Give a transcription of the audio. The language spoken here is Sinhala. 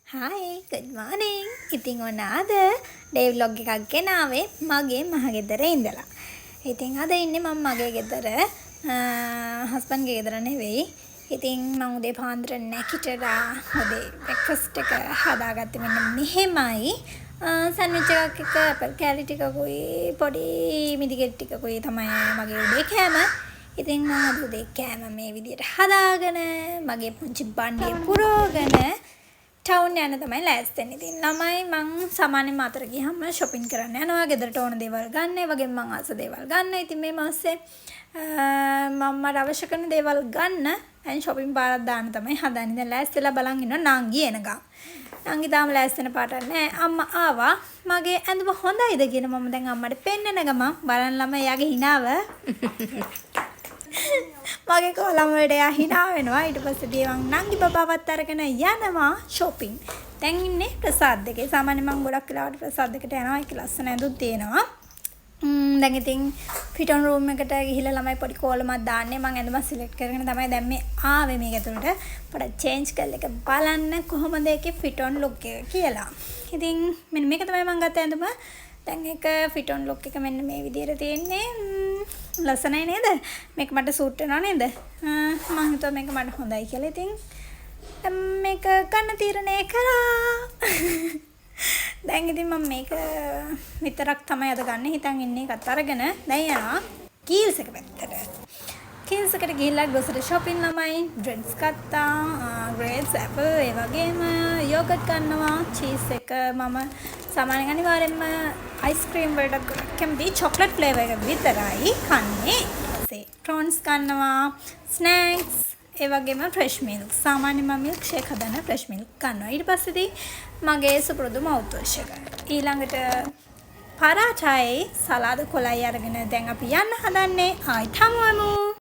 Hi, good morning. ඉතින් ඔන්න අද ඩේ vlog එකක් ගෙනාවේ මගේ මහගෙදර ඉඳලා. ඉතින් අද ඉන්නේ මම මගේ ගෙදර හස්බන්ඩ් ගේ ගෙදර නෙවෙයි. ඉතින් මම උදේ පාන්දර නැගිටලා උදේ බ්‍රෙක්ෆාස්ට් එක හදාගත්තේ මෙන්න මෙහෙමයි. සෑන්ඩ්විච් එකක් එක්ක ඇපල් කෑලි ටිකකුයි පොඩි මිදිකෙට් ටිකකුයි තමයි මගේ උදේ කෑම. ඉතින් මම අද උදේ කෑම මේ විදියට හදාගෙන මගේ පුංචි බණ්ඩිය පුරවගෙන ටවුන් යන තමයි ලෑස්ති වෙන්නේ. ඉතින් ළමයි මං සාමාන්‍යයෙන් අතර ගියහම shopping කරන්න යනවා. ගෙදරට ඕන දේවල් ගන්න. ඒ වගේම මං ආස දේවල් ගන්න. ඉතින් මේ මාසේ මම අවශ්‍ය කරන දේවල් ගන්න දැන් shopping පාරක් දාන්න තමයි හදන්නේ. දැන් ලෑස්තිලා බලන් ඉන්නවා නංගි එනකම්. නංගි තාම ලෑස්ති වෙන පාටක් නැහැ. අම්මා ආවා. මගේ ඇඳුම හොඳයිද කියන මම දැන් අම්මට පෙන්නන ගමන් බලන්න ළමයි යාගේ හිනාව මගේ කොලම් වලට එයා hina වෙනවා. ඊට පස්සේ දේවන් නංගි බබාවත් අරගෙන යනවා shopping. දැන් ඉන්නේ ප්‍රසාද් දෙකේ. සාමාන්‍යයෙන් මම ගොඩක් වෙලාවට ප්‍රසාද් දෙකට යනවා. ඒක ලස්සන ඇඳුම් තියෙනවා. දැන් ඉතින් fit on room එකට ගිහිල්ලා ළමයි පොඩි කෝලමක් දාන්නේ. මම ඇඳුම select කරගෙන තමයි දැන් මේ ආවේ මේක ඇතුළට. පොඩක් change කරලා එක බලන්න කොහොමද ඒකේ fit on look එක කියලා. ඉතින් මෙන්න මේක තමයි මම ගත්ත ඇඳුම. දැන් ඒක fit on look එක මෙන්න මේ විදිහට තියෙන්නේ. ලස්සනයි නේද? මේක මට සූට් වෙනවා නේද? මම හිතුවා මේක මට හොඳයි කියලා. ඉතින් මේක ගන්න තීරණය කරා. දැන් ඉතින් මම මේක විතරක් තමයි අද ගන්න හිතන් ඉන්නේ. ඒකත් අරගෙන දැන් යනවා කීල්ස් එක පැත්තට. කීල්ස් එකට ගිහිල්ලා grocery shopping ළමයි drinks ගත්තා. grapes, apple ඒ වගේම yogurt ගන්නවා. cheese එක මම සාමාන්‍යයෙන් අනිවාර්යෙන්ම ice cream වලට කැමති chocolate flavor එක විතරයි කන්නේ. ඊපස්සේ prawns ගන්නවා. snacks ඒ වගේම fresh milk. සාමාන්‍යයෙන් මම milk shake හදන fresh milk ගන්නවා. ඊට පස්සේදී මගේ සුපුරුදු mouthwash එක. ඊළඟට පරාටයි සලාද කොලයි අරගෙන දැන් අපි යන්න හදන්නේ. ආයි හමුවමු.